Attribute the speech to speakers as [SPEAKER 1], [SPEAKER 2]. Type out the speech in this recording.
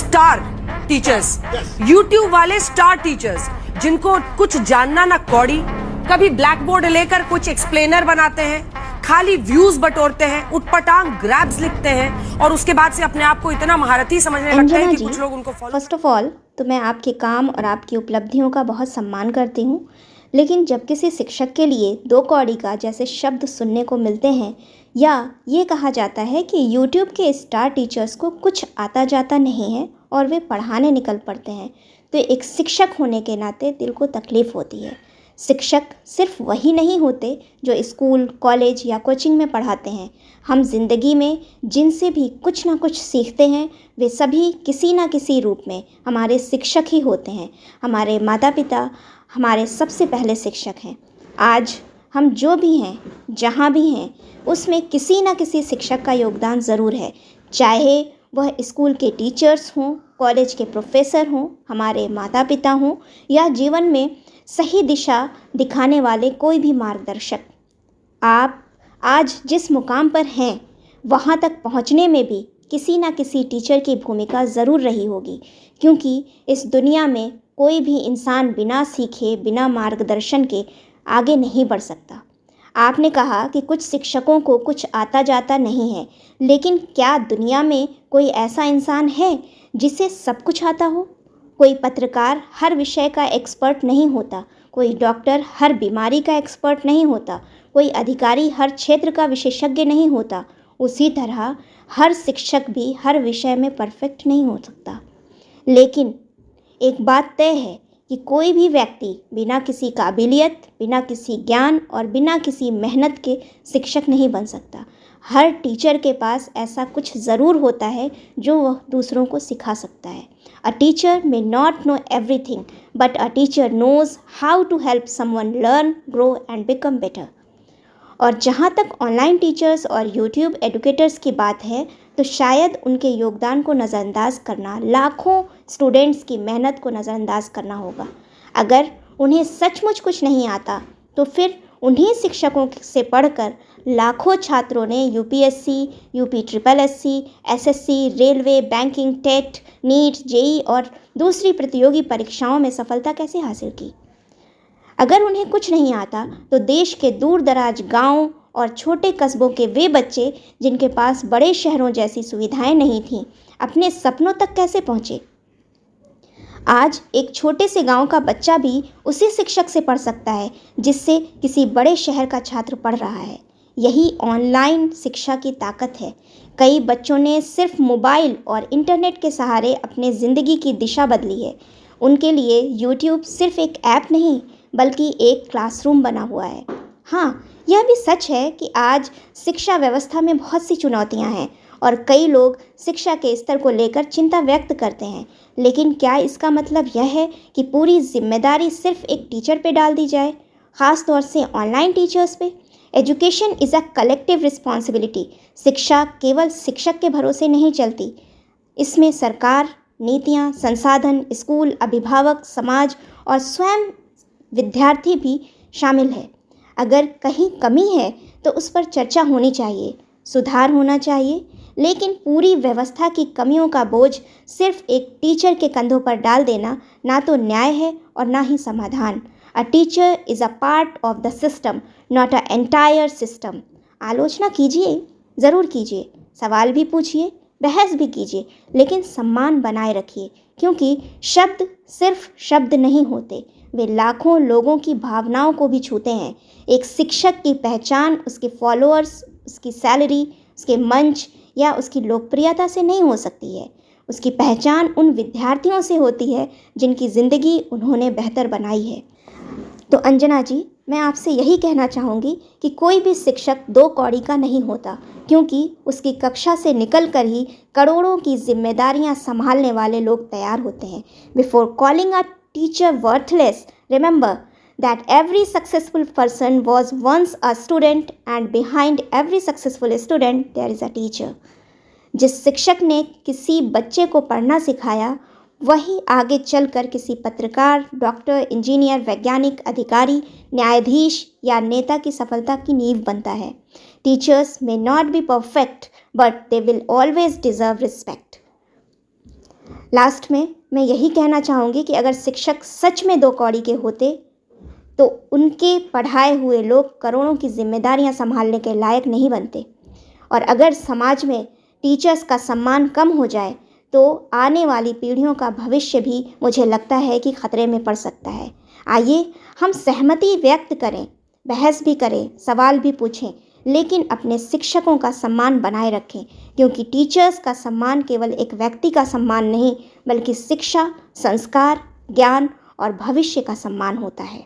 [SPEAKER 1] Star teachers, YouTube वाले star teachers जिनको कुछ जानना ना कौड़ी, कभी ब्लैक बोर्ड लेकर कुछ एक्सप्लेनर बनाते हैं, खाली व्यूज बटोरते हैं, उटपटांग ग्रैब्स लिखते हैं और उसके बाद से अपने आप को इतना महारथी समझने लगते हैं कि कुछ लोग उनको फॉलो।
[SPEAKER 2] फर्स्ट ऑफ ऑल तो मैं आपके काम और आपकी उपलब्धियों का बहुत सम्मान करती हूँ, लेकिन जब किसी शिक्षक के लिए दो कौड़ी का जैसे शब्द सुनने को मिलते हैं या ये कहा जाता है कि यूट्यूब के स्टार टीचर्स को कुछ आता जाता नहीं है और वे पढ़ाने निकल पड़ते हैं, तो एक शिक्षक होने के नाते दिल को तकलीफ़ होती है। शिक्षक सिर्फ वही नहीं होते जो स्कूल, कॉलेज या कोचिंग में पढ़ाते हैं। हम जिंदगी में जिनसे भी कुछ ना कुछ सीखते हैं वे सभी किसी ना किसी रूप में हमारे शिक्षक ही होते हैं। हमारे माता पिता हमारे सबसे पहले शिक्षक हैं। आज हम जो भी हैं, जहाँ भी हैं, उसमें किसी ना किसी शिक्षक का योगदान ज़रूर है, चाहे वह स्कूल के टीचर्स हों, कॉलेज के प्रोफेसर हों, हमारे माता पिता हों या जीवन में सही दिशा दिखाने वाले कोई भी मार्गदर्शक। आप आज जिस मुकाम पर हैं वहाँ तक पहुँचने में भी किसी ना किसी टीचर की भूमिका ज़रूर रही होगी, क्योंकि इस दुनिया में कोई भी इंसान बिना सीखे, बिना मार्गदर्शन के आगे नहीं बढ़ सकता। आपने कहा कि कुछ शिक्षकों को कुछ आता जाता नहीं है, लेकिन क्या दुनिया में कोई ऐसा इंसान है जिसे सब कुछ आता हो? कोई पत्रकार हर विषय का एक्सपर्ट नहीं होता, कोई डॉक्टर हर बीमारी का एक्सपर्ट नहीं होता, कोई अधिकारी हर क्षेत्र का विशेषज्ञ नहीं होता। उसी तरह हर शिक्षक भी हर विषय में परफेक्ट नहीं हो सकता। लेकिन एक बात तय है कि कोई भी व्यक्ति बिना किसी काबिलियत, बिना किसी ज्ञान और बिना किसी मेहनत के शिक्षक नहीं बन सकता। हर टीचर के पास ऐसा कुछ ज़रूर होता है जो वह दूसरों को सिखा सकता है। A teacher may not know everything, but a teacher knows how to help someone learn, grow and become better. और जहाँ तक ऑनलाइन टीचर्स और यूट्यूब एडुकेटर्स की बात है, तो शायद उनके योगदान को नज़रअंदाज करना, लाखों स्टूडेंट्स की मेहनत को नज़रअंदाज करना होगा। अगर उन्हें सचमुच कुछ नहीं आता तो फिर उन्हीं शिक्षकों से पढ़कर लाखों छात्रों ने UPSC, UP triple SC, SSC, railway, banking, TET, NEET, JE और दूसरी प्रतियोगी परीक्षाओं में सफलता कैसे हासिल की। अगर उन्हें कुछ नहीं आता तो देश के दूर दराज गाँव और छोटे कस्बों के वे बच्चे जिनके पास बड़े शहरों जैसी सुविधाएं नहीं थीं, अपने सपनों तक कैसे पहुँचे। आज एक छोटे से गांव का बच्चा भी उसी शिक्षक से पढ़ सकता है जिससे किसी बड़े शहर का छात्र पढ़ रहा है। यही ऑनलाइन शिक्षा की ताकत है। कई बच्चों ने सिर्फ मोबाइल और इंटरनेट के सहारे अपने ज़िंदगी की दिशा बदली है। उनके लिए यूट्यूब सिर्फ एक ऐप नहीं बल्कि एक क्लासरूम बना हुआ है। हाँ, यह भी सच है कि आज शिक्षा व्यवस्था में बहुत सी चुनौतियाँ हैं और कई लोग शिक्षा के स्तर को लेकर चिंता व्यक्त करते हैं, लेकिन क्या इसका मतलब यह है कि पूरी जिम्मेदारी सिर्फ एक टीचर पे डाल दी जाए, ख़ास तौर से ऑनलाइन टीचर्स पे। Education is a collective responsibility. शिक्षा केवल शिक्षक के भरोसे नहीं चलती, इसमें सरकार, नीतियाँ, संसाधन, स्कूल, अभिभावक, समाज और स्वयं विद्यार्थी भी शामिल है। अगर कहीं कमी है तो उस पर चर्चा होनी चाहिए, सुधार होना चाहिए, लेकिन पूरी व्यवस्था की कमियों का बोझ सिर्फ एक टीचर के कंधों पर डाल देना ना तो न्याय है और ना ही समाधान। A teacher is a part of the system, not a entire system. आलोचना कीजिए, ज़रूर कीजिए, सवाल भी पूछिए, बहस भी कीजिए, लेकिन सम्मान बनाए रखिए, क्योंकि शब्द सिर्फ शब्द नहीं होते, वे लाखों लोगों की भावनाओं को भी छूते हैं। एक शिक्षक की पहचान उसके फॉलोअर्स, उसकी सैलरी, उसके मंच या उसकी लोकप्रियता से नहीं हो सकती है। उसकी पहचान उन विद्यार्थियों से होती है जिनकी ज़िंदगी उन्होंने बेहतर बनाई है। तो अंजना जी, मैं आपसे यही कहना चाहूँगी कि कोई भी शिक्षक दो कौड़ी का नहीं होता, क्योंकि उसकी कक्षा से निकल कर ही करोड़ों की जिम्मेदारियाँ संभालने वाले लोग तैयार होते हैं। Before calling a teacher worthless, remember that every successful person was once a student and behind every successful student there is a teacher. जिस शिक्षक ने किसी बच्चे को पढ़ना सिखाया वही आगे चलकर किसी पत्रकार, डॉक्टर, इंजीनियर, वैज्ञानिक, अधिकारी, न्यायाधीश या नेता की सफलता की नींव बनता है। Teachers may not be perfect but they will always deserve respect. Last में मैं यही कहना चाहूँगी कि अगर शिक्षक सच में दो कौड़ी के होते तो उनके पढ़ाए हुए लोग करोड़ों की जिम्मेदारियां संभालने के लायक नहीं बनते। और अगर समाज में टीचर्स का सम्मान कम हो जाए तो आने वाली पीढ़ियों का भविष्य भी मुझे लगता है कि खतरे में पड़ सकता है। आइए हम सहमति व्यक्त करें, बहस भी करें, सवाल भी पूछें, लेकिन अपने शिक्षकों का सम्मान बनाए रखें, क्योंकि टीचर्स का सम्मान केवल एक व्यक्ति का सम्मान नहीं बल्कि शिक्षा, संस्कार, ज्ञान और भविष्य का सम्मान होता है।